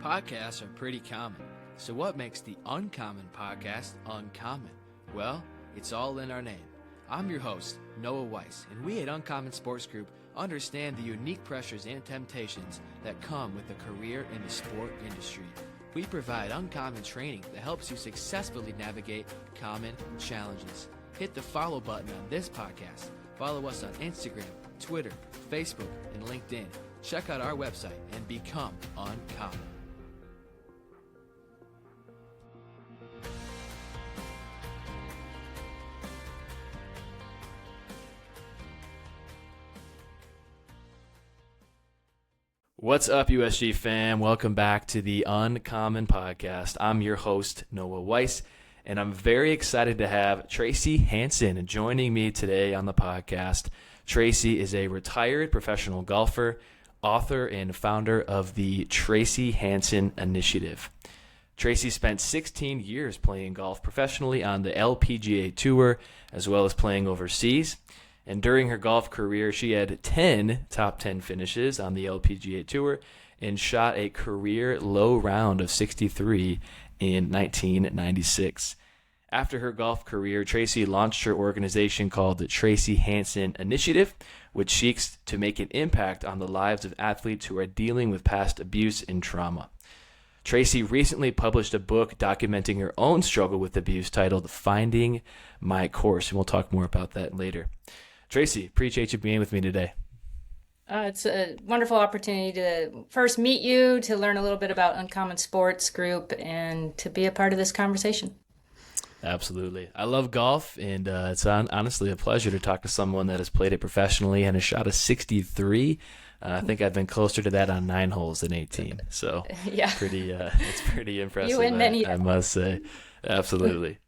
Podcasts are pretty common. So what makes the Uncommon podcast uncommon? Well, it's all in our name. I'm your host, Noah Weiss, and we at Uncommon Sports Group understand the unique pressures and temptations that come with a career in the sport industry. We provide uncommon training that helps you successfully navigate common challenges. Hit the follow button on this podcast. Follow us on Instagram, Twitter, Facebook, and LinkedIn. Check out our website and become uncommon. What's up, USG fam? Welcome back to the Uncommon Podcast. I'm your host, Noah Weiss, and I'm very excited to have Tracy Hanson joining me today on the podcast. Tracy is a retired professional golfer, author, and founder of the Tracy Hanson Initiative. Tracy spent 16 years playing golf professionally on the LPGA Tour, as well as playing overseas. And during her golf career, she had 10 top 10 finishes on the LPGA Tour and shot a career low round of 63 in 1996. After her golf career, Tracy launched her organization called the Tracy Hanson Initiative, which seeks to make an impact on the lives of athletes who are dealing with past abuse and trauma. Tracy recently published a book documenting her own struggle with abuse titled Finding My Course, and we'll talk more about that later. Tracy, appreciate you being with me today. It's a wonderful opportunity to first meet you, to learn a little bit about Uncommon Sports Group, and to be a part of this conversation. Absolutely. I love golf, and it's honestly a pleasure to talk to someone that has played it professionally and has shot a 63. I think I've been closer to that on 9 holes than 18. So yeah, it's pretty impressive. You win many. I must say. Absolutely.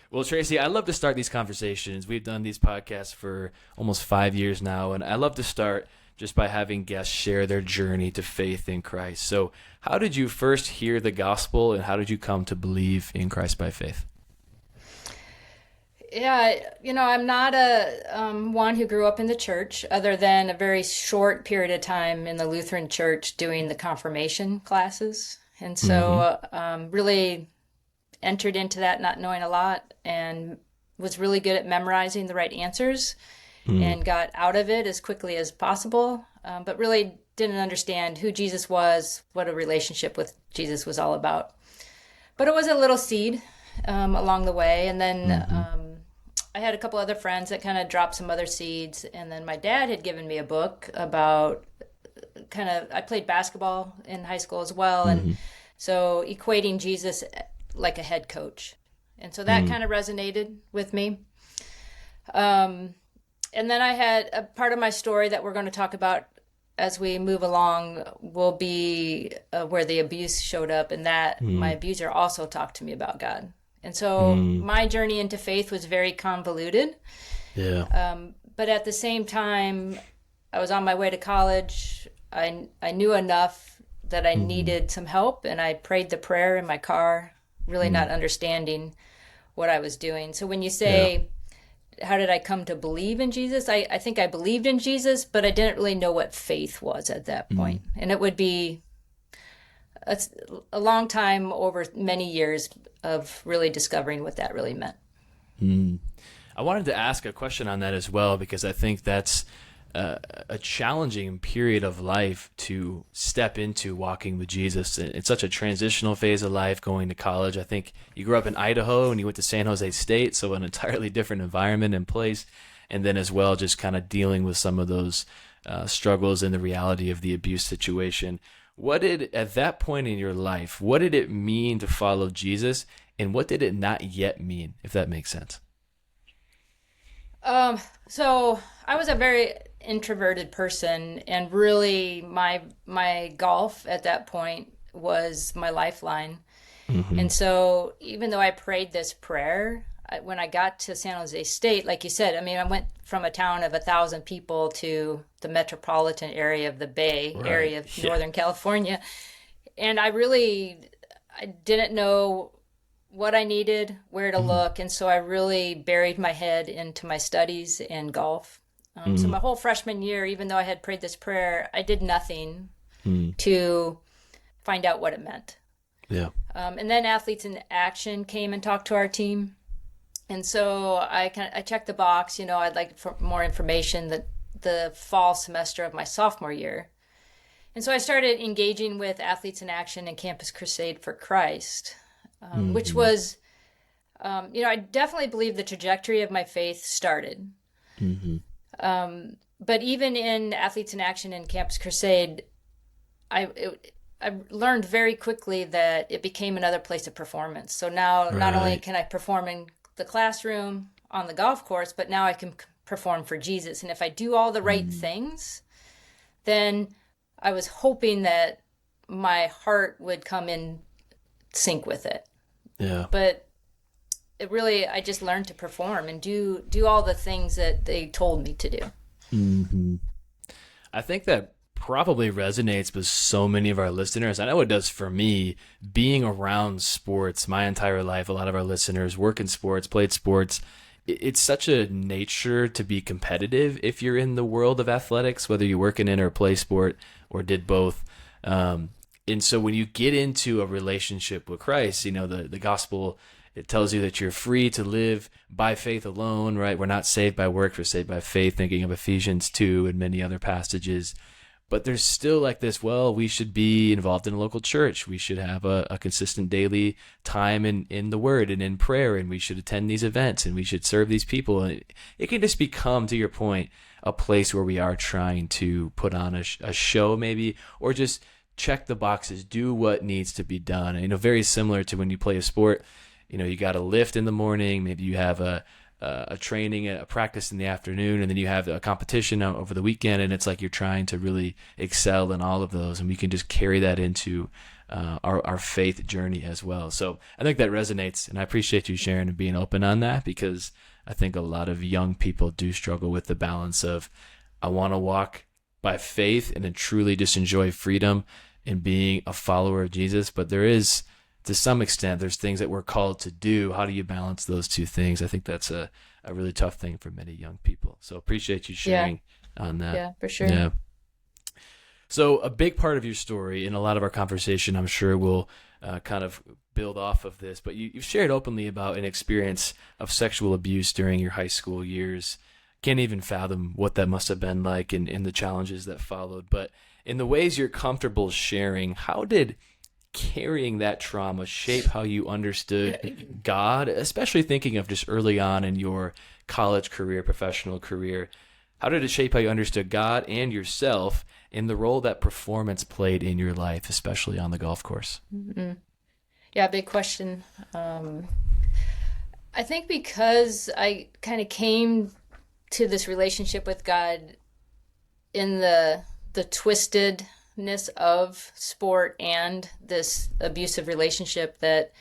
Well, Tracy, I love to start these conversations. We've done these podcasts for almost 5 years now, and I love to start just by having guests share their journey to faith in Christ. So how did you first hear the gospel, and how did you come to believe in Christ by faith? Yeah, I'm not a one who grew up in the church, other than a very short period of time in the Lutheran church doing the confirmation classes. And so really entered into that not knowing a lot, and was really good at memorizing the right answers and got out of it as quickly as possible, but really didn't understand who Jesus was, what a relationship with Jesus was all about. But it was a little seed along the way. And then I had a couple other friends that kind of dropped some other seeds. And then my dad had given me a book about I played basketball in high school as well. And so equating Jesus like a head coach. And so that kind of resonated with me. And then I had a part of my story that we're going to talk about as we move along will be where the abuse showed up, and that my abuser also talked to me about God. And so my journey into faith was very convoluted. Yeah. But at the same time, I was on my way to college. I knew enough that I needed some help, and I prayed the prayer in my car, really not understanding what I was doing. So when you say, how did I come to believe in Jesus? I think I believed in Jesus, but I didn't really know what faith was at that point. And it would be a long time, over many years of really discovering what that really meant. I wanted to ask a question on that as well, because I think that's a challenging period of life to step into walking with Jesus. It's such a transitional phase of life, going to college. I think you grew up in Idaho and you went to San Jose State, so an entirely different environment and place. And then as well, just kind of dealing with some of those struggles and the reality of the abuse situation. At that point in your life, what did it mean to follow Jesus, and what did it not yet mean, if that makes sense? So I was a very introverted person, and really my golf at that point was my lifeline. And so even though I prayed this prayer, when I got to San Jose State, like you said, I went from a town of 1,000 people to the metropolitan area of the Bay area of Northern California. And I didn't know what I needed, where to look. And so I really buried my head into my studies and golf. So my whole freshman year, even though I had prayed this prayer, I did nothing to find out what it meant. Yeah. And then Athletes in Action came and talked to our team. And so I checked the box, I'd like more information the fall semester of my sophomore year. And so I started engaging with Athletes in Action and Campus Crusade for Christ, which was, I definitely believe the trajectory of my faith started. But even in Athletes in Action and Campus Crusade, I learned very quickly that it became another place of performance. So now not only can I perform in the classroom, on the golf course, but now I can perform for Jesus. And if I do all the right things, then I was hoping that my heart would come in sync with it. Yeah. But I just learned to perform and do all the things that they told me to do. I think that probably resonates with so many of our listeners. I know it does for me, being around sports my entire life. A lot of our listeners work in sports, played sports. It's such a nature to be competitive if you're in the world of athletics, whether you work in it or play sport or did both. And so when you get into a relationship with Christ, the gospel, it tells you that you're free to live by faith alone, right? We're not saved by works, we're saved by faith, thinking of Ephesians 2 and many other passages. But there's still like this, we should be involved in a local church. We should have a consistent daily time in the word and in prayer, and we should attend these events, and we should serve these people. And it can just become, to your point, a place where we are trying to put on a show maybe, or just check the boxes, do what needs to be done. And, very similar to when you play a sport, you got to lift in the morning, maybe you have a training, a practice in the afternoon, and then you have a competition over the weekend, and it's like you're trying to really excel in all of those, and we can just carry that into our faith journey as well. So I think that resonates, and I appreciate you sharing and being open on that, because I think a lot of young people do struggle with the balance of, I want to walk by faith and then truly just enjoy freedom and being a follower of Jesus, but there is, to some extent, there's things that we're called to do. How do you balance those two things? I think that's a really tough thing for many young people. So appreciate you sharing on that. Yeah, for sure. Yeah. So a big part of your story, and a lot of our conversation, I'm sure, will kind of build off of this, but you've shared openly about an experience of sexual abuse during your high school years. Can't even fathom what that must have been like and the challenges that followed. But in the ways you're comfortable sharing, how did carrying that trauma shape how you understood God, especially thinking of just early on in your college career, professional career? How did it shape how you understood God and yourself in the role that performance played in your life, especially on the golf course? Mm-hmm. Yeah, big question. I think because I kind of came to this relationship with God in the twistedness of sport and this abusive relationship, that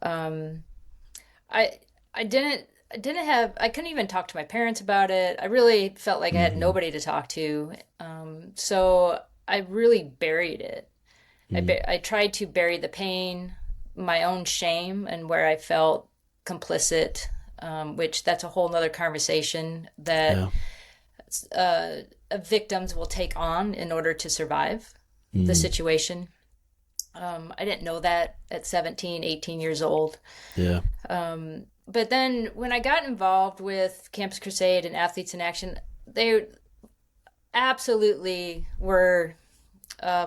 I couldn't even talk to my parents about it. I really felt like I had nobody to talk to. So I really buried it. I tried to bury the pain, my own shame, and where I felt complicit, which that's a whole nother conversation that victims will take on in order to survive the situation. I didn't know that at 17, 18 years old. Yeah. But then when I got involved with Campus Crusade and Athletes in Action, they absolutely were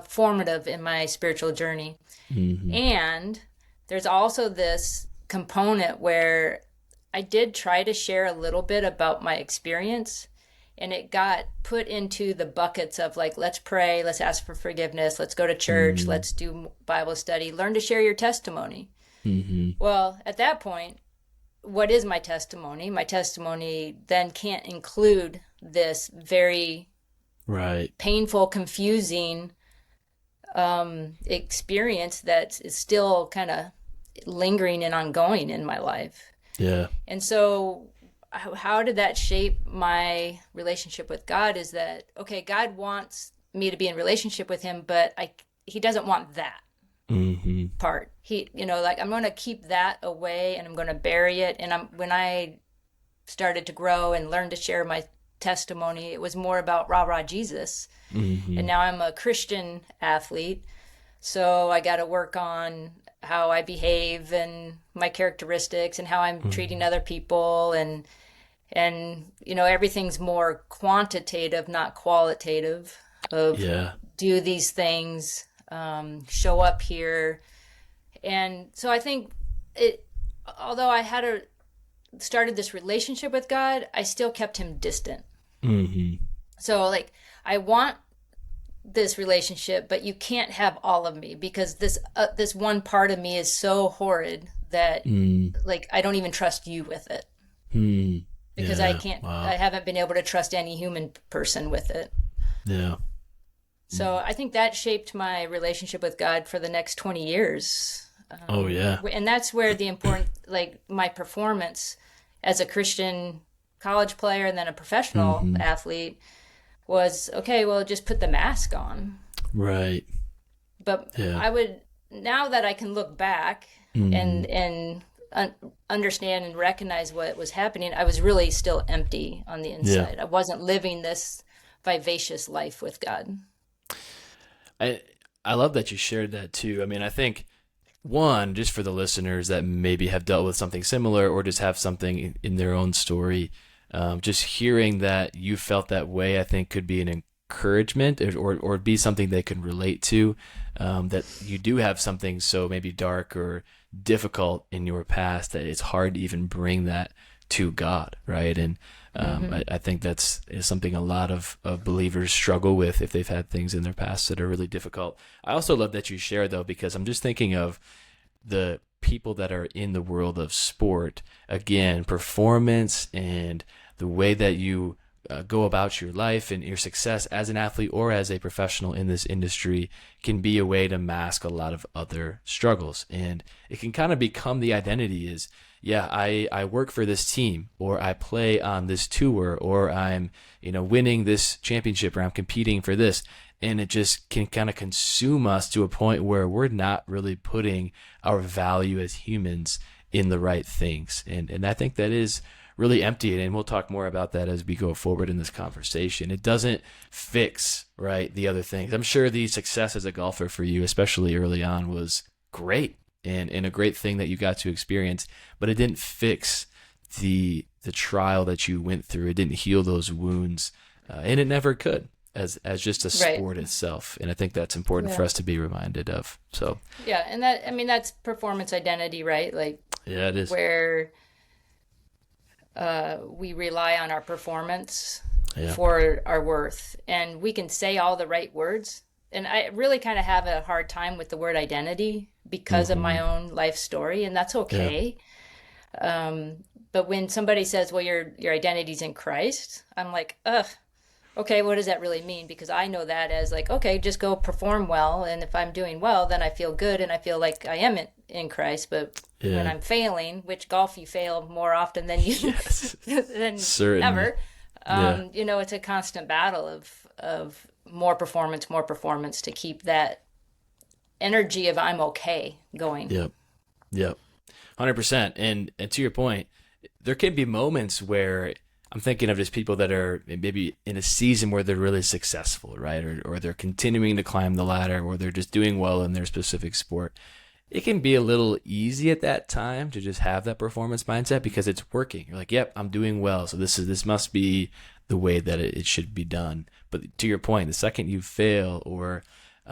formative in my spiritual journey. Mm-hmm. And there's also this component where I did try to share a little bit about my experience, and it got put into the buckets of like, let's pray, let's ask for forgiveness, let's go to church, let's do Bible study, learn to share your testimony. Mm-hmm. Well, at that point, what is my testimony? My testimony then can't include this very painful, confusing experience that is still kind of lingering and ongoing in my life. Yeah. And so how did that shape my relationship with God is that, okay, God wants me to be in relationship with him, but he doesn't want that part. He, I'm going to keep that away and I'm going to bury it. And when I started to grow and learn to share my testimony, it was more about rah, rah, Jesus. Mm-hmm. And now I'm a Christian athlete. So I got to work on how I behave and my characteristics and how I'm treating other people, and everything's more quantitative, not qualitative, of Yeah. do these things, show up here. And so I think it, although I started this relationship with God, I still kept him distant. Mm-hmm. So like, I want this relationship, but you can't have all of me, because this one part of me is so horrid that Mm. like I don't even trust you with it, Mm. because Yeah. I Wow. haven't been able to trust any human person with it. Yeah. So I think that shaped my relationship with God for the next 20 years. Oh yeah. And that's where the important, like my performance as a Christian college player and then a professional Mm-hmm. athlete was, okay, well, just put the mask on. Right. But Yeah. now that I can look back Mm-hmm. and understand and recognize what was happening, I was really still empty on the Yeah. inside. I wasn't living this vivacious life with God. I I love that you shared that too. I mean, I think one, just for the listeners that maybe have dealt with something similar or just have something in their own story, just hearing that you felt that way, I think could be an encouragement, or be something they can relate to. That you do have something so maybe dark or difficult in your past that it's hard to even bring that to God, right? And Hmm. I think is something a lot of believers struggle with if they've had things in their past that are really difficult. I also love that you share, though, because I'm just thinking of the people that are in the world of sport. Again, performance and the way that you go about your life and your success as an athlete or as a professional in this industry can be a way to mask a lot of other struggles. And it can kind of become the identity is, yeah, I work for this team, or I play on this tour, or I'm, winning this championship, or I'm competing for this. And it just can kind of consume us to a point where we're not really putting our value as humans in the right things. And I think that is really empty. And we'll talk more about that as we go forward in this conversation. It doesn't fix, right, the other things. I'm sure the success as a golfer for you, especially early on, was great and a great thing that you got to experience, but it didn't fix the trial that you went through. It didn't heal those wounds, and it never could as just a Right. sport itself. And I think that's important for Yeah. us to be reminded of. So Yeah. And that, I mean, that's performance identity, right? Like yeah, it is. where we rely on our performance Yeah. for our worth. And we can say all the right words. And I really kind of have a hard time with the word identity because of Hmm. my own life story, and that's Yeah. okay. But when somebody says, "Well, your identity's in Christ," I'm like, ugh. Okay, what does that really mean? Because I know that as like, okay, just go perform well, and if I'm doing well, then I feel good and I feel like I am in Christ. But when Yeah. I'm failing, which golf you fail more often than you Yes. than Certainly. ever, Yeah. it's a constant battle of more performance to keep that energy of I'm okay going. Yep. Yep. 100%. And to your point, there can be moments where I'm thinking of just people that are maybe in a season where they're really successful, right? Or they're continuing to climb the ladder, or they're just doing well in their specific sport. It can be a little easy at that time to just have that performance mindset because it's working. You're like, yep, I'm doing well. So this must be the way that it should be done. But to your point, the second you fail, or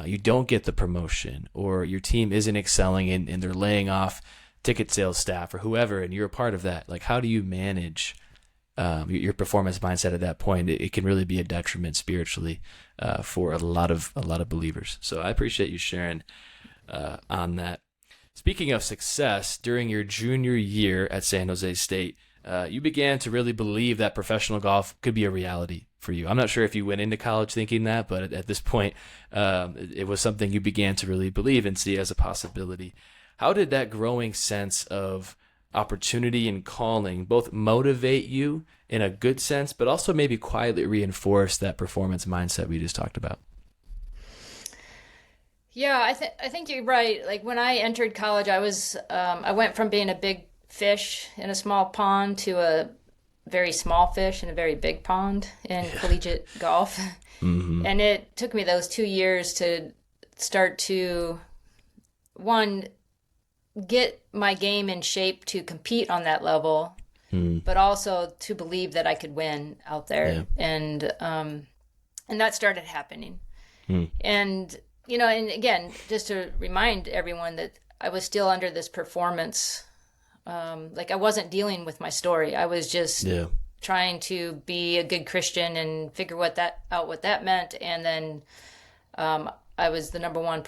you don't get the promotion, or your team isn't excelling and they're laying off ticket sales staff or whoever, and you're a part of that, like how do you manage your performance mindset at that point? It can really be a detriment spiritually for a lot of believers. So I appreciate you sharing on that. Speaking of success, during your junior year at San Jose State, you began to really believe that professional golf could be a reality for you. I'm not sure if you went into college thinking that, but at this point, it was something you began to really believe and see as a possibility. How did that growing sense of opportunity and calling both motivate you in a good sense, but also maybe quietly reinforce that performance mindset we just talked about? Yeah, I think you're right. Like when I entered college, I went from being a big fish in a small pond to a very small fish in a very big pond in Yeah. collegiate golf. Mm-hmm. And it took me those 2 years start to, one, get my game in shape to compete on that level, but also to believe that I could win out there. And that started happening. And, and again, just to remind everyone that I was still under this performance. Like I wasn't dealing with my story. I was just trying to be a good Christian and figure what that meant. And then I was the number one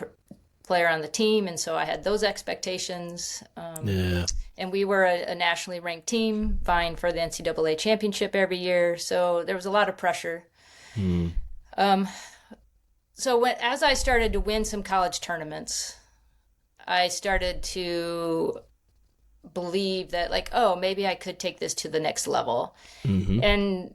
player on the team, and so I had those expectations. And we were a nationally ranked team, vying for the NCAA championship every year. So there was a lot of pressure. So as I started to win some college tournaments, I started to believe that, like, oh, maybe I could take this to the next level. And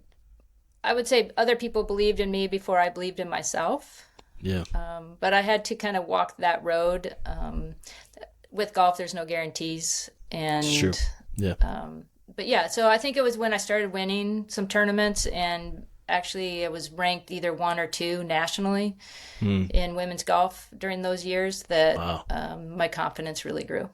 I would say other people believed in me before I believed in myself. But I had to kind of walk that road. With golf, there's no guarantees. And but yeah, so I think it was when I started winning some tournaments, and actually I was ranked either 1 or 2 nationally in women's golf during those years, that my confidence really grew.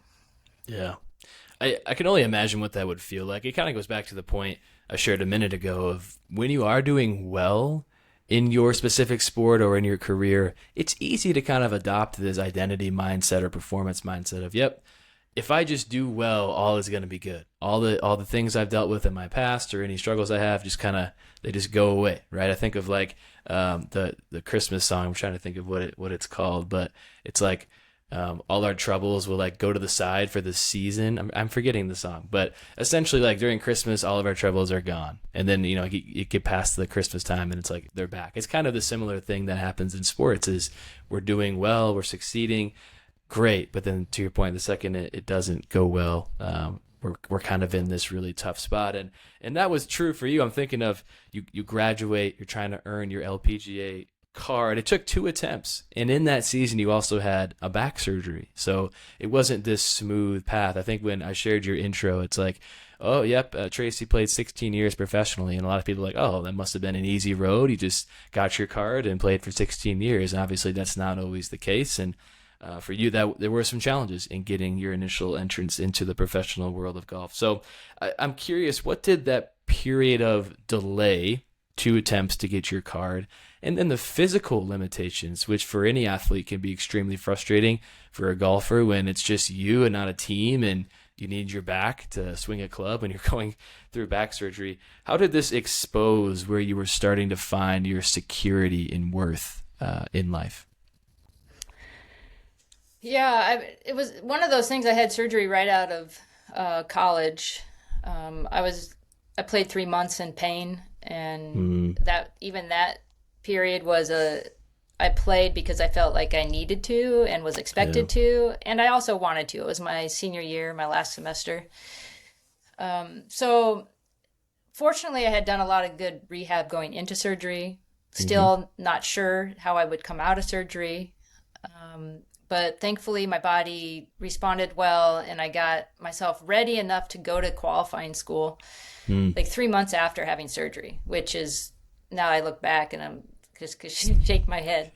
I can only imagine what that would feel like. It kind of goes back to the point I shared a minute ago of when you are doing well in your specific sport or in your career, it's easy to kind of adopt this identity mindset or performance mindset of, yep, if I just do well, all is going to be good. All the things I've dealt with in my past or any struggles I have just kind of, they just go away, right? I think of like the Christmas song. I'm trying to think of what it's called, but it's like, all our troubles will like go to the side for the season. I'm forgetting the song, but essentially like during Christmas, all of our troubles are gone. And then, you get past the Christmas time and it's like, they're back. It's kind of the similar thing that happens in sports is we're doing well, we're succeeding, great. But then to your point, the second it doesn't go well, we're kind of in this really tough spot. And that was true for you. I'm thinking of you graduate, you're trying to earn your LPGA card. It took 2 attempts, and in that season you also had a back surgery, so it wasn't this smooth path. I think when I shared your intro, it's like, oh yep, Tracy played 16 years professionally, and a lot of people are like, oh, that must have been an easy road, you just got your card and played for 16 years. And obviously that's not always the case, and for you, that there were some challenges in getting your initial entrance into the professional world of golf. So I'm curious, what did that period of delay, 2 attempts to get your card, and then the physical limitations, which for any athlete can be extremely frustrating for a golfer when it's just you and not a team, and you need your back to swing a club when you're going through back surgery. How did this expose where you were starting to find your security and worth in life? Yeah, it was one of those things. I had surgery right out of college. I played 3 months in pain, and that period was I played because I felt like I needed to and was expected to, and I also wanted to. It was my senior year, my last semester. So fortunately I had done a lot of good rehab going into surgery, still not sure how I would come out of surgery. But thankfully my body responded well, and I got myself ready enough to go to qualifying school like 3 months after having surgery, which is, now I look back and I'm just shake my head.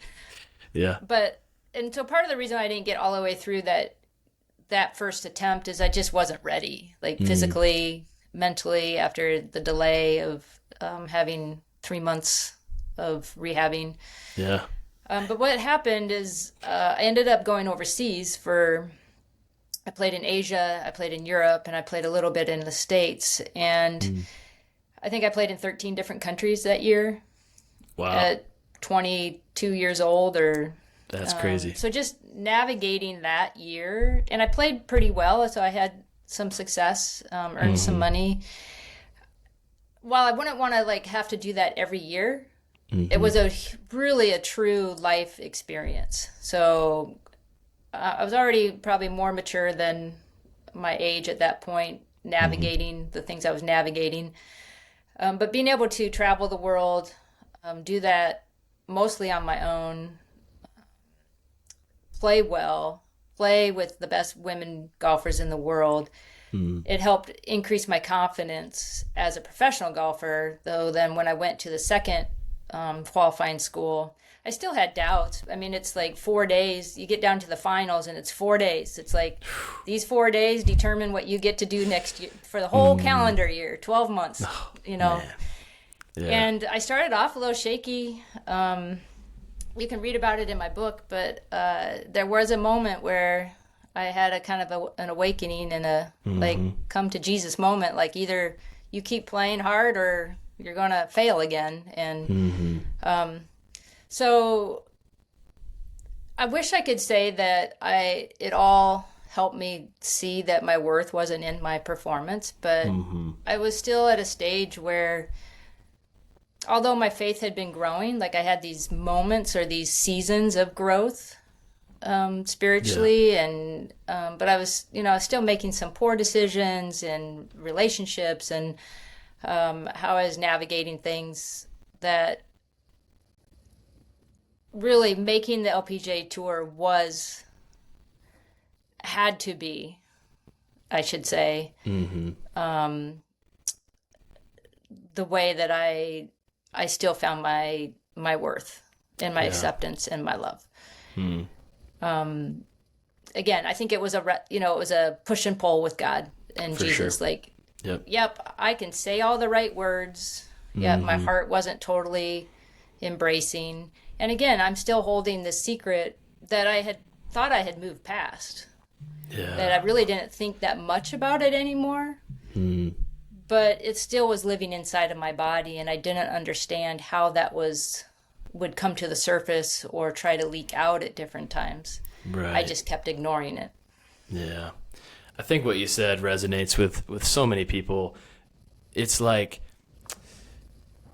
And so part of the reason I didn't get all the way through that first attempt is I just wasn't ready, like physically, mentally, after the delay of having 3 months of rehabbing. But what happened is I ended up going overseas I played in Asia, I played in Europe, and I played a little bit in the States. And I think I played in 13 different countries that year. Wow. At 22 years old, that's crazy. So just navigating that year, and I played pretty well, so I had some success, earned some money. While I wouldn't want to like have to do that every year, it was really a true life experience. So I was already probably more mature than my age at that point, navigating the things I was navigating. But being able to travel the world, do that mostly on my own, play well, play with the best women golfers in the world. It helped increase my confidence as a professional golfer, though then when I went to the second qualifying school, I still had doubts. I mean, it's like 4 days. You get down to the finals, and it's 4 days. It's like these 4 days determine what you get to do next year for the whole calendar year, 12 months, Oh, you know. man. Yeah. And I started off a little shaky. You can read about it in my book, but there was a moment where I had a kind of an awakening and a like come to Jesus moment. Like either you keep playing hard or you're gonna fail again. And so I wish I could say that it all helped me see that my worth wasn't in my performance, but I was still at a stage where, although my faith had been growing, like I had these moments or these seasons of growth spiritually, and but I was, still making some poor decisions in relationships and how I was navigating things that really making the LPGA tour had to be, I should say, the way that I still found my worth and my acceptance and my love. Again, I think it was it was a push and pull with God and For Jesus. sure. Like, Yep. I can say all the right words. Yep, my heart wasn't totally embracing. And again, I'm still holding this secret that I had thought I had moved past. Yeah. That I really didn't think that much about it anymore. But it still was living inside of my body, and I didn't understand how that would come to the surface or try to leak out at different times. Right. I just kept ignoring it. Yeah. I think what you said resonates with so many people. It's like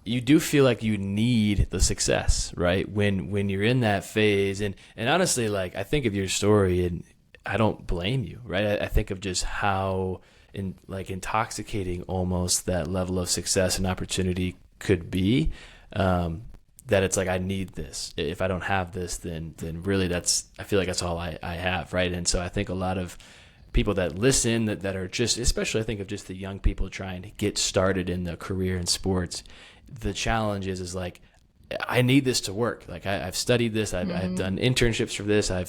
you do feel like you need the success, right? When you're in that phase. And honestly, like, I think of your story and I don't blame you, right? I think of just how intoxicating almost that level of success and opportunity could be. That it's like, I need this. If I don't have this, then really I feel like that's all I have, right? And so I think a lot of people that listen that are just, especially I think of just the young people trying to get started in the career in sports, the challenge is like, I need this to work. Like I've studied this, I've done internships for this. I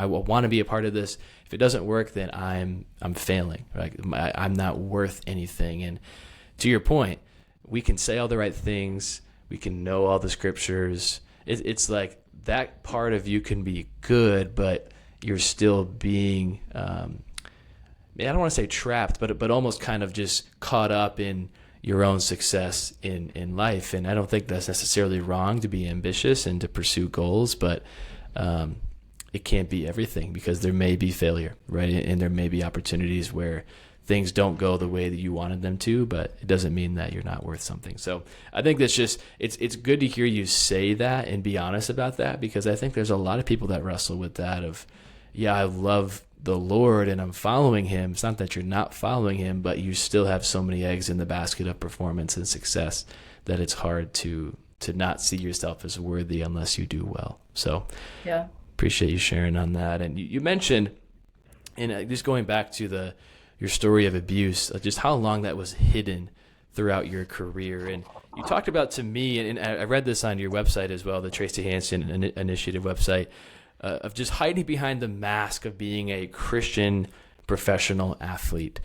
want to be a part of this. If it doesn't work, then I'm failing. Like I'm not worth anything. And to your point, we can say all the right things. We can know all the scriptures. It's like that part of you can be good, but you're still being, I don't want to say trapped, but almost kind of just caught up in your own success in life. And I don't think that's necessarily wrong to be ambitious and to pursue goals, but it can't be everything because there may be failure, right? And there may be opportunities where things don't go the way that you wanted them to, but it doesn't mean that you're not worth something. So I think that's just, it's good to hear you say that and be honest about that, because I think there's a lot of people that wrestle with that of, I love the Lord and I'm following him. It's not that you're not following him, but you still have so many eggs in the basket of performance and success that it's hard to not see yourself as worthy unless you do well. So appreciate you sharing on that. And you mentioned, and just going back to your story of abuse, just how long that was hidden throughout your career. And you talked about to me, and I read this on your website as well, the Tracy Hanson Initiative website, of just hiding behind the mask of being a Christian professional athlete.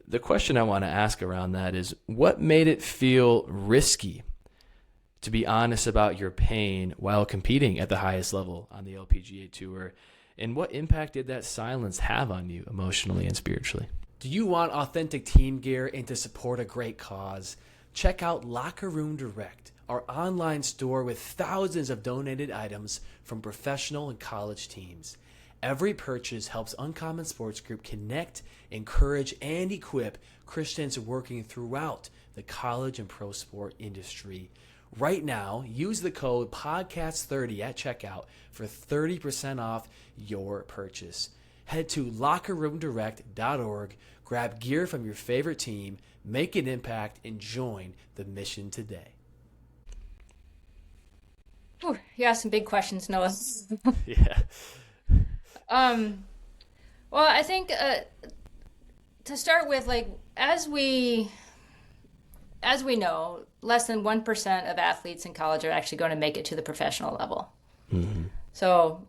The question I want to ask around that is, what made it feel risky to be honest about your pain while competing at the highest level on the LPGA Tour? And what impact did that silence have on you emotionally and spiritually? Do you want authentic team gear and to support a great cause? Check out Locker Room Direct, our online store with thousands of donated items from professional and college teams. Every purchase helps Uncommon Sports Group connect, encourage, and equip Christians working throughout the college and pro sport industry. Right now, use the code PODCAST30 at checkout for 30% off your purchase. Head to lockerroomdirect.org, grab gear from your favorite team, make an impact, and join the mission today. Ooh, you asked some big questions, Noah. Yeah. Well, I think to start with, like, as we know, less than 1% of athletes in college are actually going to make it to the professional level. So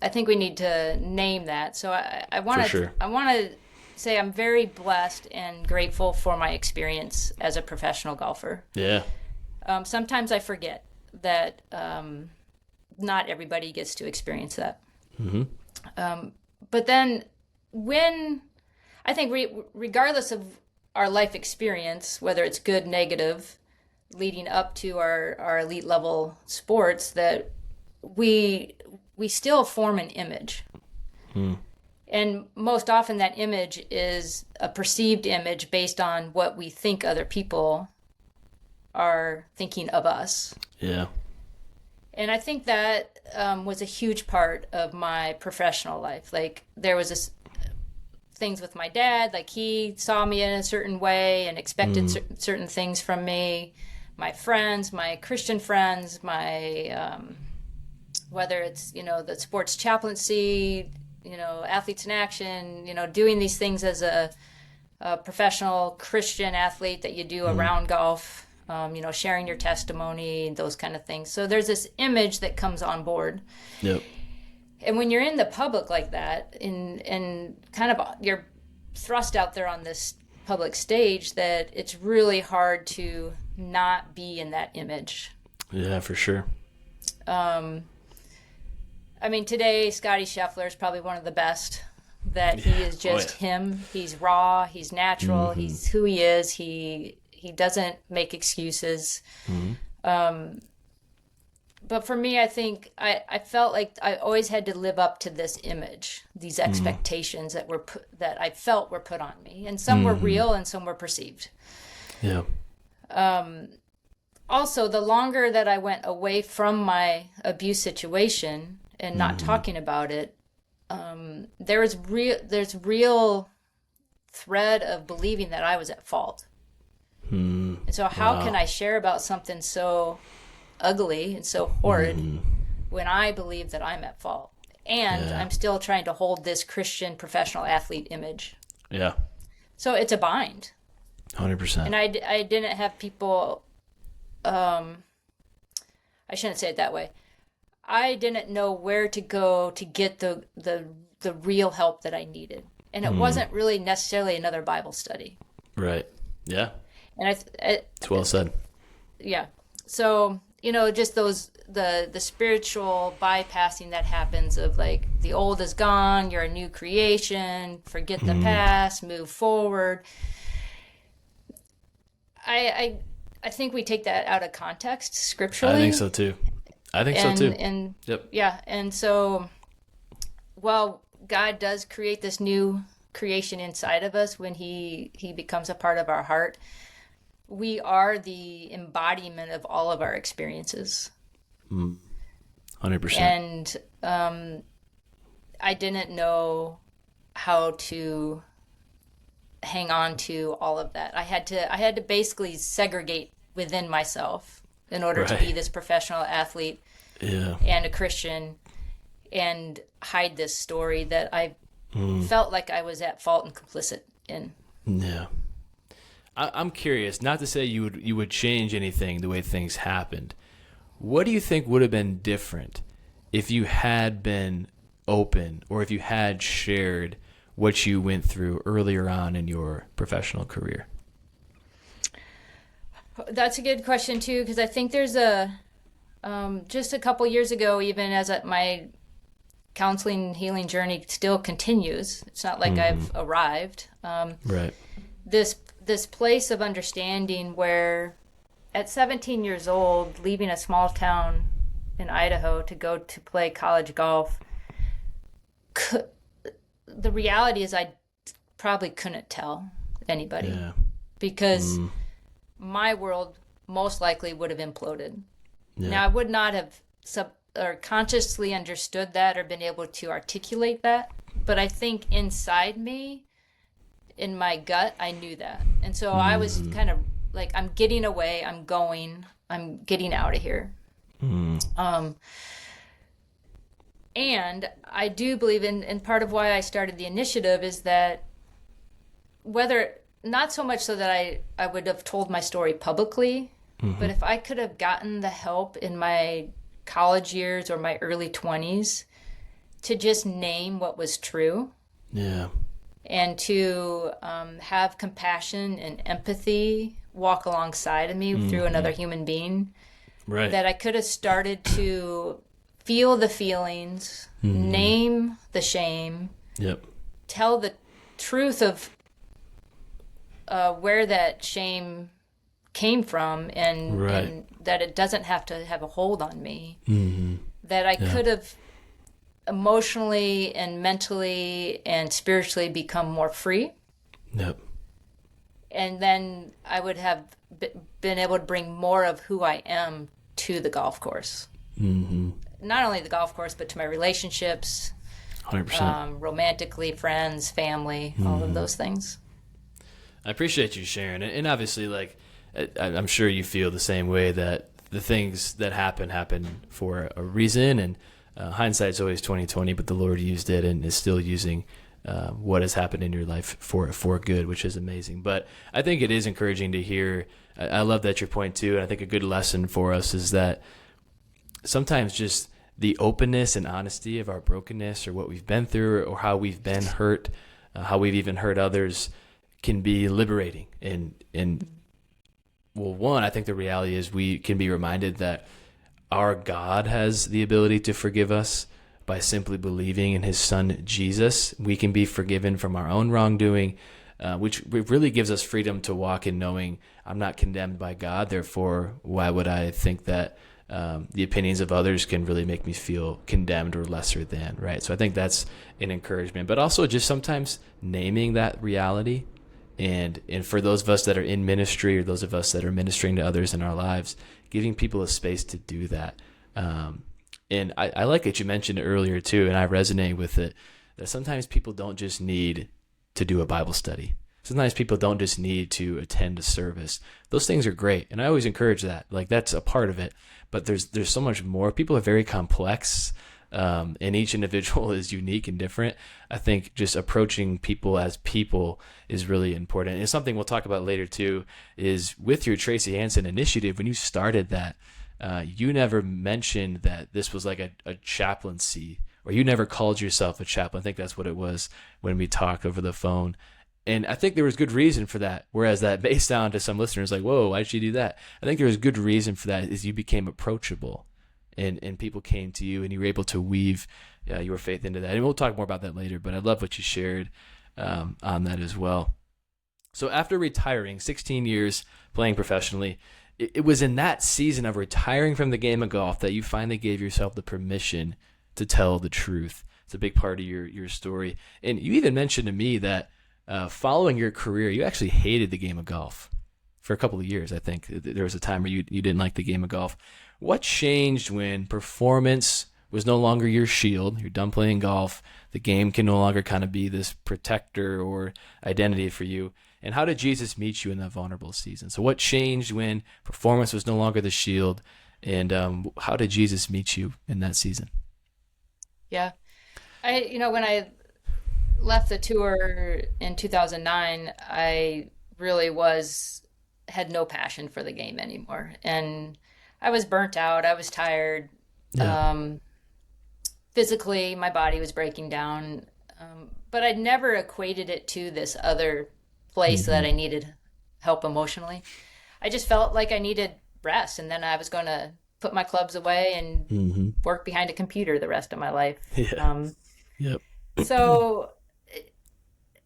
I think we need to name that. So I want For to sure. I want to say I'm very blessed and grateful for my experience as a professional golfer. Yeah. Sometimes I forget that not everybody gets to experience that. But then when I think regardless of our life experience, whether it's good, negative, leading up to our elite level sports, that we still form an image. And most often that image is a perceived image based on what we think other people are thinking of us. Yeah. And I think that was a huge part of my professional life. Like there was things with my dad, like he saw me in a certain way and expected certain things from me. My friends, my Christian friends, my whether it's the sports chaplaincy, athletes in action, doing these things as a professional Christian athlete that you do around golf. Sharing your testimony, those kind of things. So there's this image that comes on board. Yep. And when you're in the public like that, and kind of you're thrust out there on this public stage, that it's really hard to not be in that image. Yeah, for sure. I mean, today, Scotty Scheffler is probably one of the best. That he is just him. He's raw. He's natural. He's who he is. He doesn't make excuses. But for me, I think I felt like I always had to live up to this image, these expectations that I felt were put on me, and some were real and some were perceived. Yeah. Also, the longer that I went away from my abuse situation and not talking about it, there's real thread of believing that I was at fault. And so how can I share about something so ugly and so horrid when I believe that I'm at fault? And I'm still trying to hold this Christian professional athlete image. Yeah. So it's a bind. 100%. And I didn't have people, I shouldn't say it that way. I didn't know where to go to get the real help that I needed. And it wasn't really necessarily another Bible study. Right. Yeah. And It's well said. Yeah. So, just the spiritual bypassing that happens of like the old is gone, you're a new creation, forget the past, move forward. I think we take that out of context scripturally. I think so too. And yep. Yeah. And so while God does create this new creation inside of us when he becomes a part of our heart, we are the embodiment of all of our experiences. 100%. And I didn't know how to hang on to all of that. I had to basically segregate within myself in order to be this professional athlete and a Christian and hide this story that I felt like I was at fault and complicit in. Yeah. I'm curious, not to say you would change anything the way things happened. What do you think would have been different if you had been open or if you had shared what you went through earlier on in your professional career? That's a good question too, because I think there's just a couple years ago, even as my counseling healing journey still continues. It's not like I've arrived. Right. This place of understanding where at 17 years old, leaving a small town in Idaho to go to play college golf, the reality is I probably couldn't tell anybody because my world most likely would have imploded. Yeah. Now, I would not have consciously understood that or been able to articulate that, but I think inside me, in my gut, I knew that. And so I was kind of like, I'm getting away, I'm getting out of here. And I do believe and part of why I started the initiative is that not so much so that I would have told my story publicly, but if I could have gotten the help in my college years or my early 20s to just name what was true. Yeah. And to have compassion and empathy walk alongside of me through another human being. Right. That I could have started to feel the feelings, name the shame, Yep. tell the truth of where that shame came from, and, Right. and that it doesn't have to have a hold on me. Mm-hmm. That I could have emotionally and mentally and spiritually become more free. Yep. And then I would have been able to bring more of who I am to the golf course. Mm-hmm. Not only the golf course, but to my relationships, 100%. romantically, friends, family, all of those things. I appreciate you sharing it. And obviously, like, I'm sure you feel the same way, that the things that happen for a reason, and hindsight's always 20/20, but the Lord used it and is still using what has happened in your life for good, which is amazing. But I think it is encouraging to hear. I love that your point too, and I think a good lesson for us is that sometimes just the openness and honesty of our brokenness, or what we've been through, or how we've been hurt, how we've even hurt others, can be liberating. And well, one, I think the reality is we can be reminded that our God has the ability to forgive us. By simply believing in his son, Jesus, we can be forgiven from our own wrongdoing, which really gives us freedom to walk in knowing I'm not condemned by God. Therefore, why would I think that the opinions of others can really make me feel condemned or lesser than, right? So I think that's an encouragement, but also just sometimes naming that reality. And for those of us that are in ministry, or those of us that are ministering to others in our lives, giving people a space to do that. And I like that you mentioned it earlier too, and I resonate with it, that sometimes people don't just need to do a Bible study. Sometimes people don't just need to attend a service. Those things are great, and I always encourage that. Like, that's a part of it, but there's so much more. People are very complex, and each individual is unique and different. I think just approaching people as people is really important. And something we'll talk about later too is with your Tracy Hanson Initiative. When you started that, you never mentioned that this was like a chaplaincy, or you never called yourself a chaplain. I think that's what it was when we talked over the phone. And I think there was good reason for that. Whereas that may sound to some listeners like, whoa, why did you do that? I think there was good reason for that, is you became approachable, and people came to you, and you were able to weave your faith into that. And we'll talk more about that later, but I love what you shared on that as well. So after retiring, 16 years playing professionally, it was in that season of retiring from the game of golf that you finally gave yourself the permission to tell the truth. It's a big part of your story. And you even mentioned to me that following your career, you actually hated the game of golf for a couple of years. I think there was a time where you didn't like the game of golf. What changed when performance was no longer your shield? You're done playing golf. The game can no longer kind of be this protector or identity for you. And how did Jesus meet you in that vulnerable season? So what changed when performance was no longer the shield? And how did Jesus meet you in that season? Yeah. When I left the tour in 2009, I really had no passion for the game anymore. And I was burnt out. I was tired. Yeah. Physically, my body was breaking down. But I'd never equated it to this other place that I needed help emotionally. I just felt like I needed rest, and then I was going to put my clubs away and work behind a computer the rest of my life. Yeah. Yep. So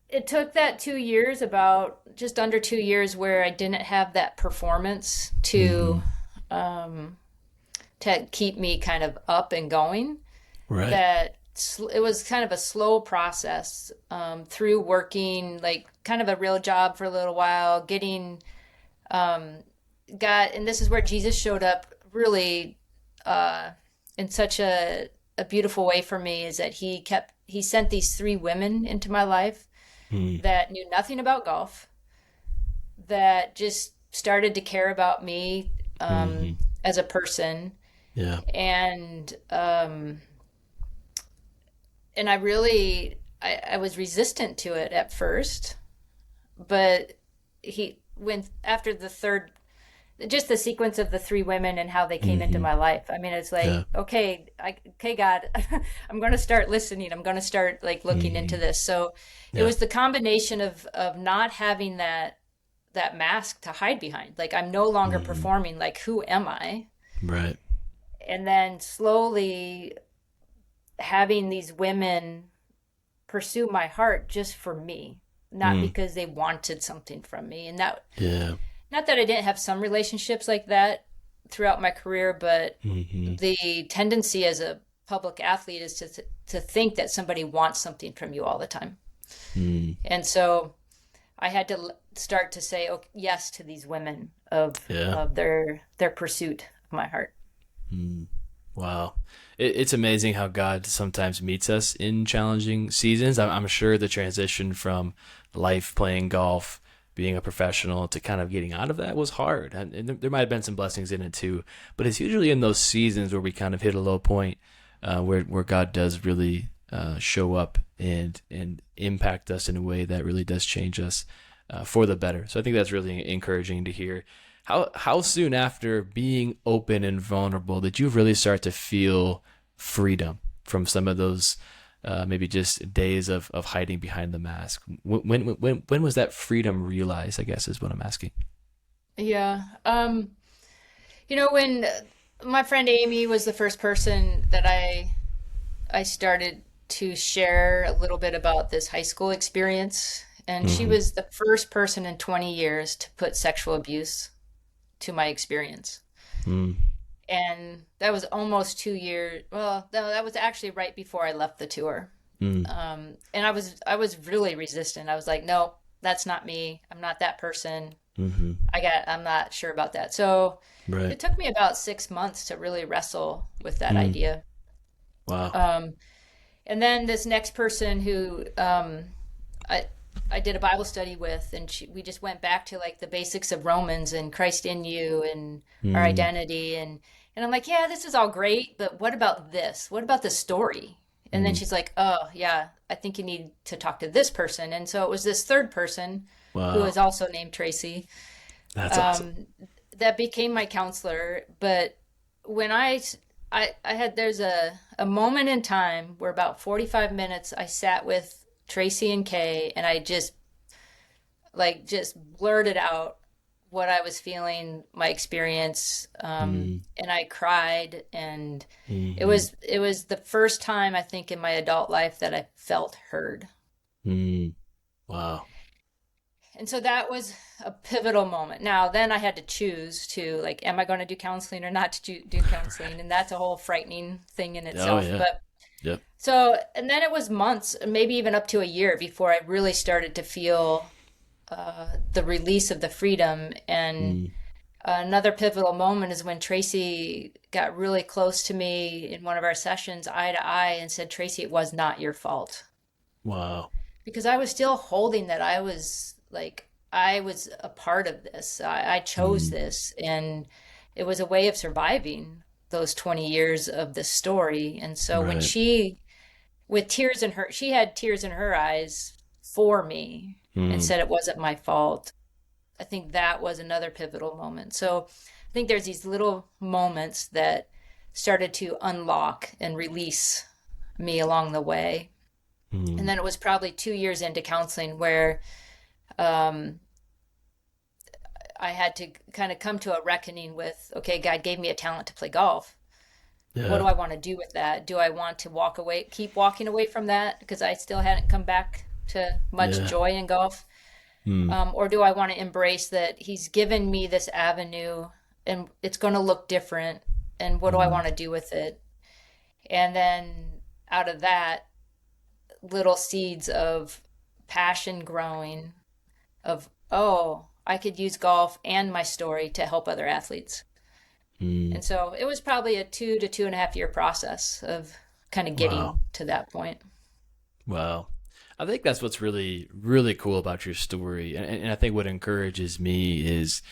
it took that 2 years, about just under 2 years, where I didn't have that performance to keep me kind of up and going. Right. That it was kind of a slow process through working like kind of a real job for a little while, getting and this is where Jesus showed up really in such a beautiful way for me, is that he sent these 3 women into my life that knew nothing about golf, that just started to care about me as a person. Yeah. And I was resistant to it at first, but after the third just the sequence of the three women and how they came into my life. I mean, it's like, okay, okay, God, I'm going to start listening. I'm going to start like looking into this. So it was the combination of not having that mask to hide behind. Like, I'm no longer performing. Like, who am I? Right. And then slowly having these women pursue my heart just for me, not because they wanted something from me. And that, not that I didn't have some relationships like that throughout my career, but the tendency as a public athlete is to think that somebody wants something from you all the time. And so I had to start to say yes to these women of their pursuit of my heart. Wow. It's amazing how God sometimes meets us in challenging seasons. I'm sure the transition from life playing golf, being a professional, to kind of getting out of that was hard. And there might have been some blessings in it too. But it's usually in those seasons where we kind of hit a low point where God does really show up and impact us in a way that really does change us for the better. So I think that's really encouraging to hear. How soon after being open and vulnerable did you really start to feel freedom from some of those maybe just days of hiding behind the mask? When was that freedom realized, I guess, is what I'm asking. Yeah. When my friend Amy was the first person that I started to share a little bit about this high school experience, and she was the first person in 20 years to put sexual abuse to my experience. And that was almost 2 years. Well, no, that was actually right before I left the tour. And I was really resistant. I was like, no, that's not me. I'm not that person. I'm not sure about that. So it took me about 6 months to really wrestle with that idea. Wow. And then this next person who I did a Bible study with, and we just went back to like the basics of Romans and Christ in you and our identity. And I'm like, yeah, this is all great, but what about this? What about the story? And then she's like, oh yeah, I think you need to talk to this person. And so it was this third person who is also named Tracy. That's awesome. That became my counselor. But when I had, there's a moment in time where about 45 minutes I sat with Tracy and Kay, and I just blurted out what I was feeling, my experience, and I cried, and it was the first time I think in my adult life that I felt heard. Wow. And so that was a pivotal moment. Now, then I had to choose to, like, am I going to do counseling or not to do counseling? And that's a whole frightening thing in itself. But so, and then it was months, maybe even up to a year before I really started to feel the release of the freedom. And another pivotal moment is when Tracy got really close to me in one of our sessions, eye to eye, and said, Tracy, it was not your fault. Wow. Because I was still holding that I was a part of this. I chose this, and it was a way of surviving those 20 years of the story. And so when she had tears in her eyes for me and said it wasn't my fault, I think that was another pivotal moment. So I think there's these little moments that started to unlock and release me along the way. And then it was probably 2 years into counseling where I had to kind of come to a reckoning with, okay, God gave me a talent to play golf. What do I want to do with that? Do I want to keep walking away from that because I still hadn't come back to much joy in golf? Or do I want to embrace that he's given me this avenue and it's going to look different, and what do I want to do with it? And then out of that, little seeds of passion growing of, oh, I could use golf and my story to help other athletes. And so it was probably a 2 to 2.5 year process of kind of getting to that point. Wow. I think that's what's really, really cool about your story. And I think what encourages me is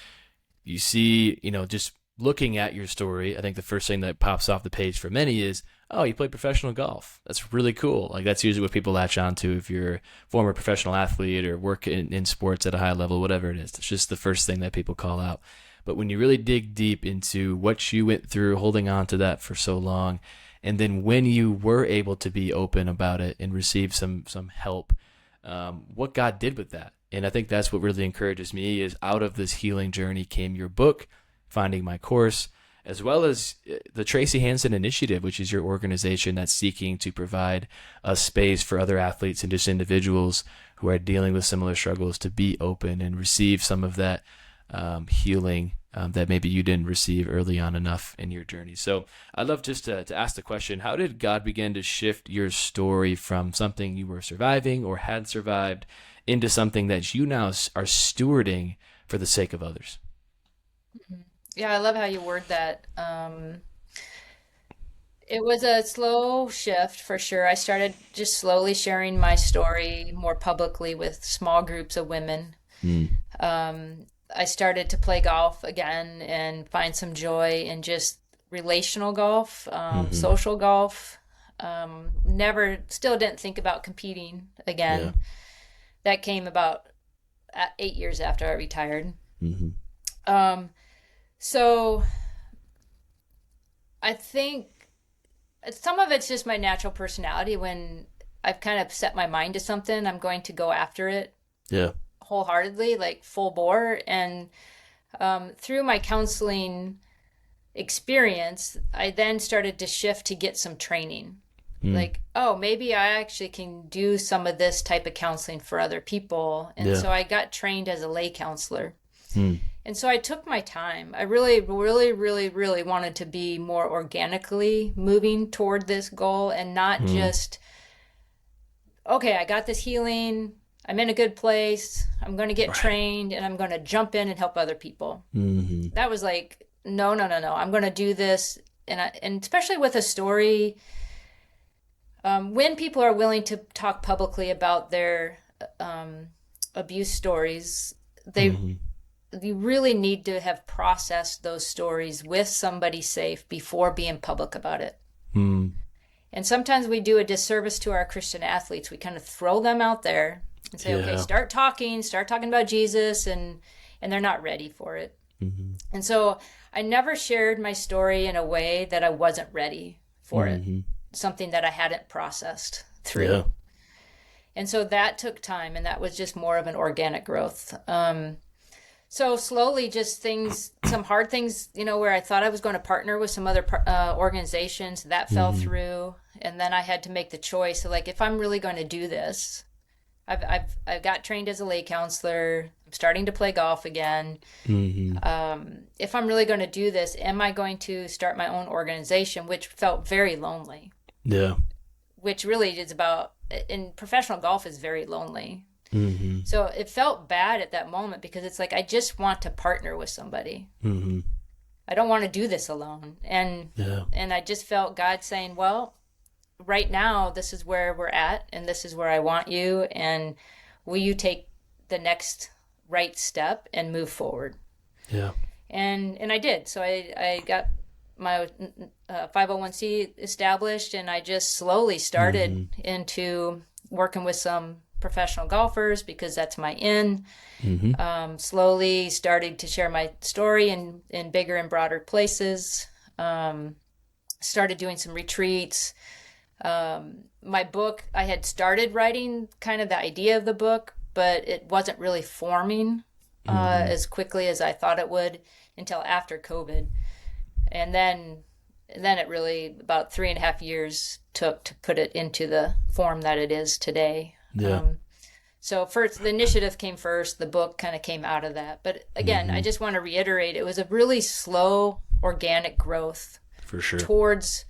you see, just looking at your story, I think the first thing that pops off the page for many is, oh, you play professional golf. That's really cool. Like, that's usually what people latch on to if you're a former professional athlete or work in sports at a high level, whatever it is. It's just the first thing that people call out. But when you really dig deep into what you went through, holding on to that for so long, and then when you were able to be open about it and receive some help, what God did with that. And I think that's what really encourages me is out of this healing journey came your book, Finding My Course, as well as the Tracy Hanson Initiative, which is your organization that's seeking to provide a space for other athletes and just individuals who are dealing with similar struggles to be open and receive some of that healing that maybe you didn't receive early on enough in your journey. So I'd love just to ask the question, how did God begin to shift your story from something you were surviving or had survived into something that you now are stewarding for the sake of others? Yeah, I love how you word that. It was a slow shift for sure. I started just slowly sharing my story more publicly with small groups of women. Mm. I started to play golf again and find some joy in just relational golf, social golf. Still didn't think about competing again. Yeah. That came about 8 years after I retired. Mm-hmm. So I think some of it's just my natural personality. When I've kind of set my mind to something, I'm going to go after it Yeah. wholeheartedly, like full bore. And through my counseling experience, I then started to shift to get some training. Like, oh, maybe I actually can do some of this type of counseling for other people. And so I got trained as a lay counselor. And so I took my time. I really, really, really, really wanted to be more organically moving toward this goal and not just, okay, I got this healing. I'm in a good place. I'm going to get trained and I'm going to jump in and help other people. Mm-hmm. That was like, no. I'm going to do this. And especially with a story, when people are willing to talk publicly about their abuse stories, you really need to have processed those stories with somebody safe before being public about it. And sometimes we do a disservice to our Christian athletes. We kind of throw them out there and say, okay, start talking about Jesus, and they're not ready for it. And so I never shared my story in a way that I wasn't ready for it, something that I hadn't processed through. Yeah. And so that took time, and that was just more of an organic growth. So slowly, just some hard things, where I thought I was going to partner with some other organizations, that fell through. And then I had to make the choice of, like, if I'm really going to do this, I've got trained as a lay counselor. I'm starting to play golf again. If I'm really going to do this, am I going to start my own organization, which felt very lonely. Yeah. Which really is in professional golf is very lonely. So it felt bad at that moment because it's like, I just want to partner with somebody. I don't want to do this alone. And I just felt God saying, well, right now, this is where we're at, and this is where I want you. And will you take the next right step and move forward? Yeah. And I did. So I got my 501c established, and I just slowly started into working with some professional golfers because that's my in. Slowly started to share my story in bigger and broader places. Started doing some retreats. My book, I had started writing kind of the idea of the book, but it wasn't really forming as quickly as I thought it would until after COVID. And then it really about 3.5 years took to put it into the form that it is today. So first, the initiative came first. The book kind of came out of that. But again, I just want to reiterate, it was a really slow, organic growth For sure. towards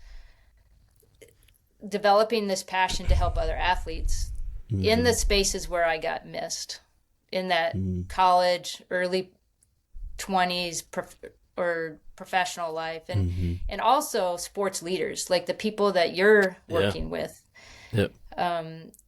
developing this passion to help other athletes in the spaces where I got missed, in that college, early 20s, or professional life, and also sports leaders, like the people that you're working with.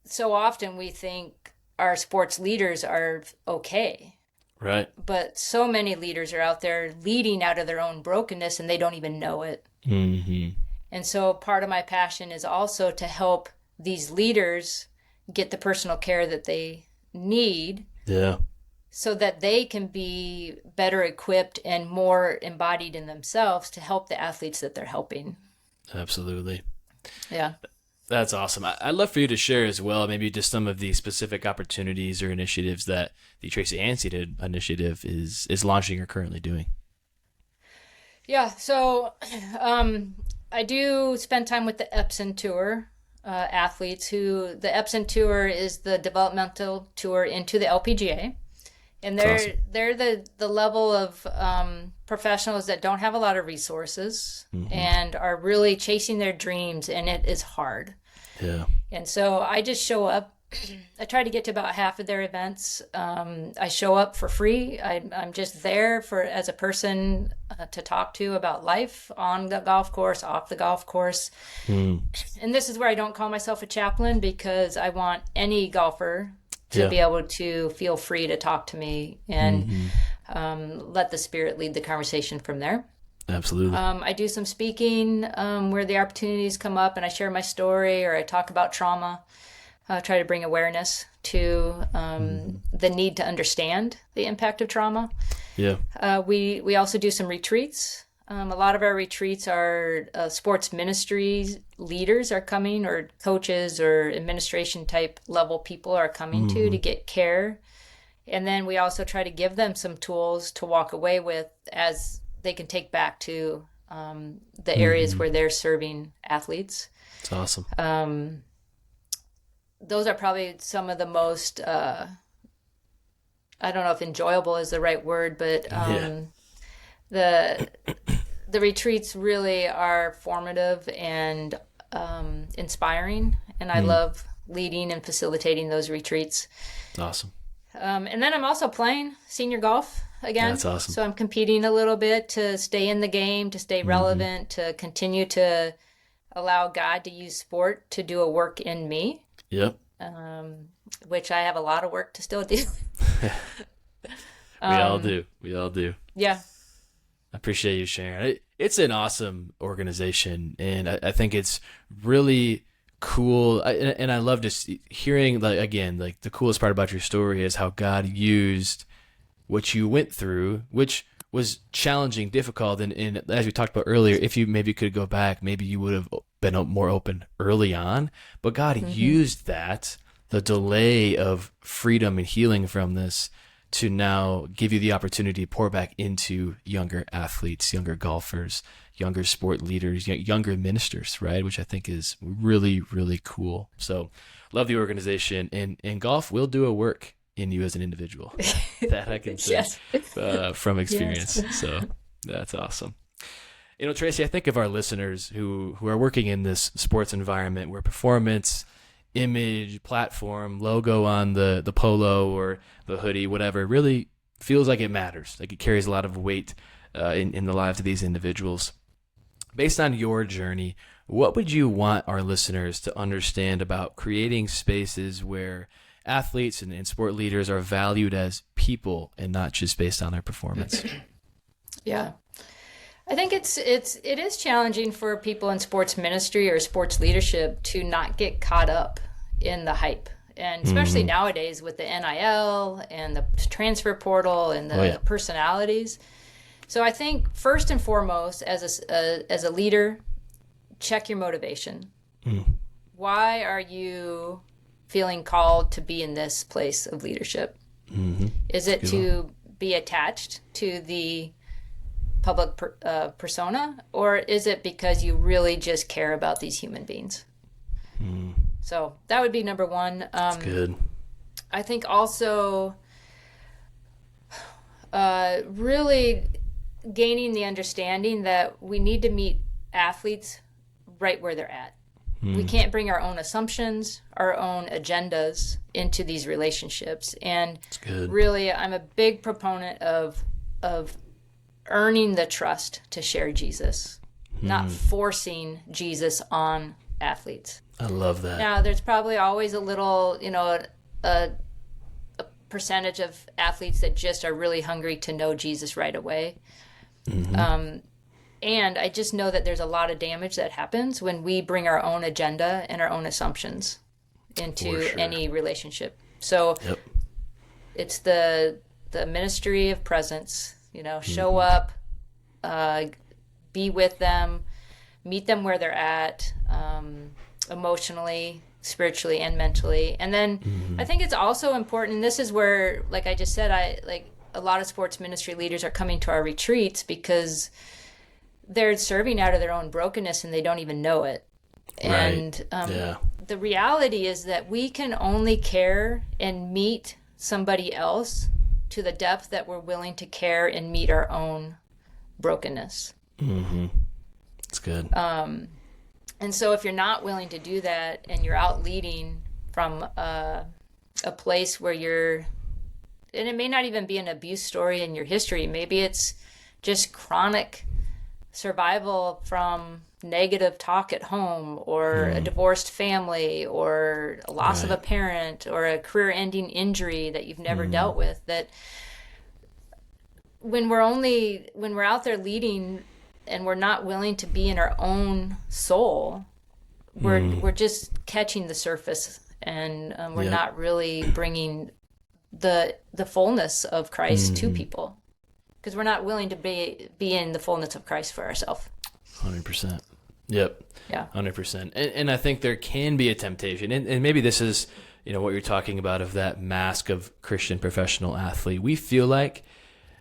So often we think our sports leaders are okay. Right. But so many leaders are out there leading out of their own brokenness, and they don't even know it. And so part of my passion is also to help these leaders get the personal care that they need. so that they can be better equipped and more embodied in themselves to help the athletes that they're helping. Absolutely. Yeah. That's awesome. I'd love for you to share as well, maybe just some of the specific opportunities or initiatives that the Tracy Hanson Initiative is launching or currently doing. Yeah. So I do spend time with the Epson Tour athletes. The Epson Tour is the developmental tour into the LPGA. And they're the level of professionals that don't have a lot of resources and are really chasing their dreams, and it is hard. Yeah. And so I just show up. I try to get to about half of their events. I show up for free. I'm just there as a person to talk to about life on the golf course, off the golf course. And this is where I don't call myself a chaplain, because I want any golfer to be able to feel free to talk to me and let the Spirit lead the conversation from there. Absolutely. I do some speaking where the opportunities come up, and I share my story, or I talk about trauma. Try to bring awareness to the need to understand the impact of trauma. Yeah. We also do some retreats. A lot of our retreats are sports ministries leaders are coming, or coaches or administration type level people are coming to get care. And then we also try to give them some tools to walk away with as they can take back to the areas where they're serving athletes. That's awesome. Those are probably some of the most, I don't know if enjoyable is the right word, but the retreats really are formative and inspiring. And I love leading and facilitating those retreats. Awesome. And then I'm also playing senior golf again. That's awesome. So I'm competing a little bit to stay in the game, to stay relevant, to continue to allow God to use sport to do a work in me. Yep. Which I have a lot of work to still do. We all do. We all do. Yeah. I appreciate you sharing. It's an awesome organization, and I think it's really cool. And I love just hearing, like the coolest part about your story is how God used what you went through, which was challenging, difficult, and as we talked about earlier, if you maybe could go back, maybe you would have been more open early on. But God used that, the delay of freedom and healing from this, to now give you the opportunity to pour back into younger athletes, younger golfers, younger sport leaders, younger ministers, right? Which I think is really, really cool. So love the organization, and golf will do a work in you as an individual. That I can say from experience. Yes. So that's awesome. You know, Tracy, I think of our listeners who are working in this sports environment where performance, image, platform, logo on the polo or the hoodie, whatever, really feels like it matters. Like it carries a lot of weight in the lives of these individuals. Based on your journey, what would you want our listeners to understand about creating spaces where athletes and sport leaders are valued as people and not just based on their performance? Yeah. I think it is challenging for people in sports ministry or sports leadership to not get caught up in the hype. And especially nowadays with the NIL and the transfer portal and the personalities. So I think first and foremost, as a leader, check your motivation. Why are you feeling called to be in this place of leadership? Is it to be attached to the public persona, or is it because you really just care about these human beings? So that would be number one. That's good. I think also really gaining the understanding that we need to meet athletes right where they're at. We can't bring our own assumptions, our own agendas into these relationships. And really, I'm a big proponent of earning the trust to share Jesus, not forcing Jesus on athletes. I love that. Now, there's probably always a little, a percentage of athletes that just are really hungry to know Jesus right away. And I just know that there's a lot of damage that happens when we bring our own agenda and our own assumptions into any relationship. So it's the the ministry of presence, show up, be with them, meet them where they're at, emotionally, spiritually, and mentally. And then I think it's also important, and this is where, like I just said, a lot of sports ministry leaders are coming to our retreats because they're serving out of their own brokenness and they don't even know it. Right. And the reality is that we can only care and meet somebody else to the depth that we're willing to care and meet our own brokenness. That's good. And so if you're not willing to do that and you're out leading from a place where and it may not even be an abuse story in your history, maybe it's just chronic survival from negative talk at home, or a divorced family, or a loss of a parent, or a career-ending injury that you've never dealt with, that when we're out there leading and we're not willing to be in our own soul, we're just catching the surface, and we're not really bringing the fullness of Christ to people, because we're not willing to be in the fullness of Christ for ourselves. 100%. Yep. Yeah. 100%. And I think there can be a temptation, and maybe this is, what you're talking about, of that mask of Christian professional athlete. We feel like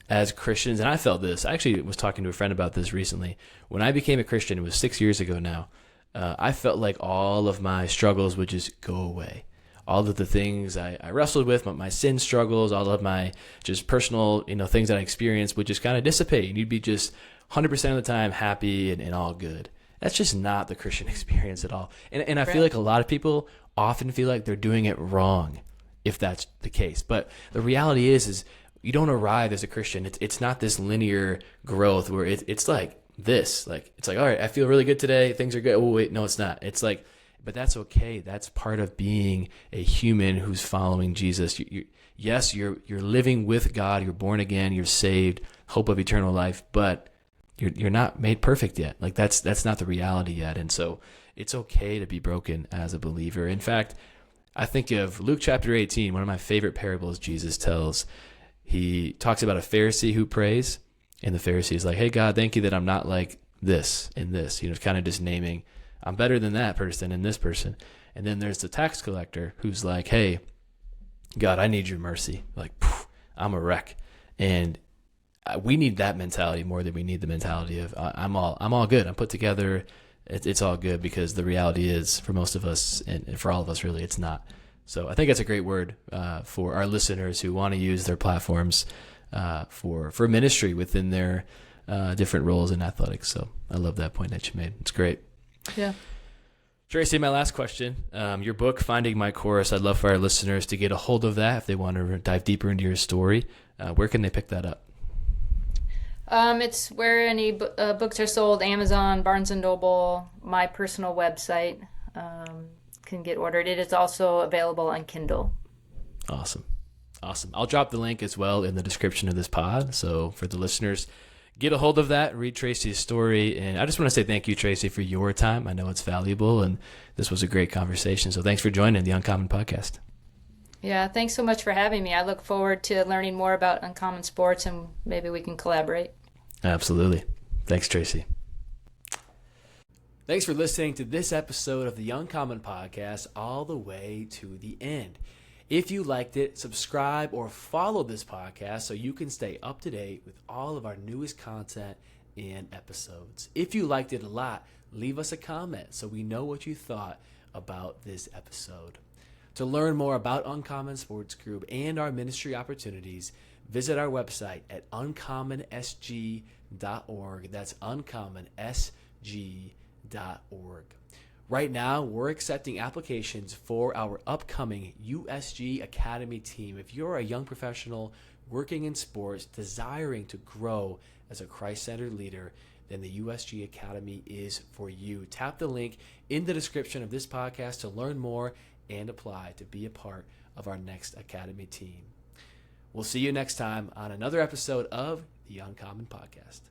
as Christians, and I felt this, I actually was talking to a friend about this recently. When I became a Christian, it was 6 years ago now, I felt like all of my struggles would just go away. All of the things I wrestled with, my sin struggles, all of my just personal, things that I experienced would just kind of dissipate. And you'd be just 100% of the time happy and all good. That's just not the Christian experience at all. And I feel like a lot of people often feel like they're doing it wrong if that's the case. But the reality is you don't arrive as a Christian. It's not this linear growth where it's like this. Like, it's like, all right, I feel really good today. Things are good. Oh, wait, no, it's not. It's like, but that's okay. That's part of being a human who's following Jesus. Yes, you're living with God. You're born again. You're saved. Hope of eternal life. But you're not made perfect yet. Like, that's not the reality yet. And so it's okay to be broken as a believer. In fact, I think of Luke chapter 18, one of my favorite parables Jesus tells. He talks about a Pharisee who prays, and the Pharisee is like, hey, God, thank you that I'm not like this and this, kind of just naming, I'm better than that person and this person. And then there's the tax collector who's like, hey, God, I need your mercy. Like, I'm a wreck. And we need that mentality more than we need the mentality of I'm all good. I'm put together. It's all good, because the reality is, for most of us, and for all of us really, it's not. So I think that's a great word for our listeners who want to use their platforms for ministry within their different roles in athletics. So I love that point that you made. It's great. Yeah. Tracy, my last question. Your book, Finding My Course, I'd love for our listeners to get a hold of that if they want to dive deeper into your story. Where can they pick that up? It's where any books are sold: Amazon, Barnes & Noble, my personal website can get ordered. It is also available on Kindle. Awesome. I'll drop the link as well in the description of this pod. So for the listeners, get a hold of that, read Tracy's story. And I just want to say thank you, Tracy, for your time. I know it's valuable, and this was a great conversation. So thanks for joining the Uncommon Podcast. Yeah, thanks so much for having me. I look forward to learning more about uncommon sports, and maybe we can collaborate. Absolutely. Thanks, Tracy. Thanks for listening to this episode of the Uncommon Podcast all the way to the end. If you liked it, subscribe or follow this podcast so you can stay up to date with all of our newest content and episodes. If you liked it a lot, leave us a comment so we know what you thought about this episode. To learn more about Uncommon Sports Group and our ministry opportunities, visit our website at uncommonsg.org. That's uncommonsg.org. Right now, we're accepting applications for our upcoming USG Academy team. If you're a young professional working in sports, desiring to grow as a Christ-centered leader, then the USG Academy is for you. Tap the link in the description of this podcast to learn more and apply to be a part of our next Academy team. We'll see you next time on another episode of the Uncommon Podcast.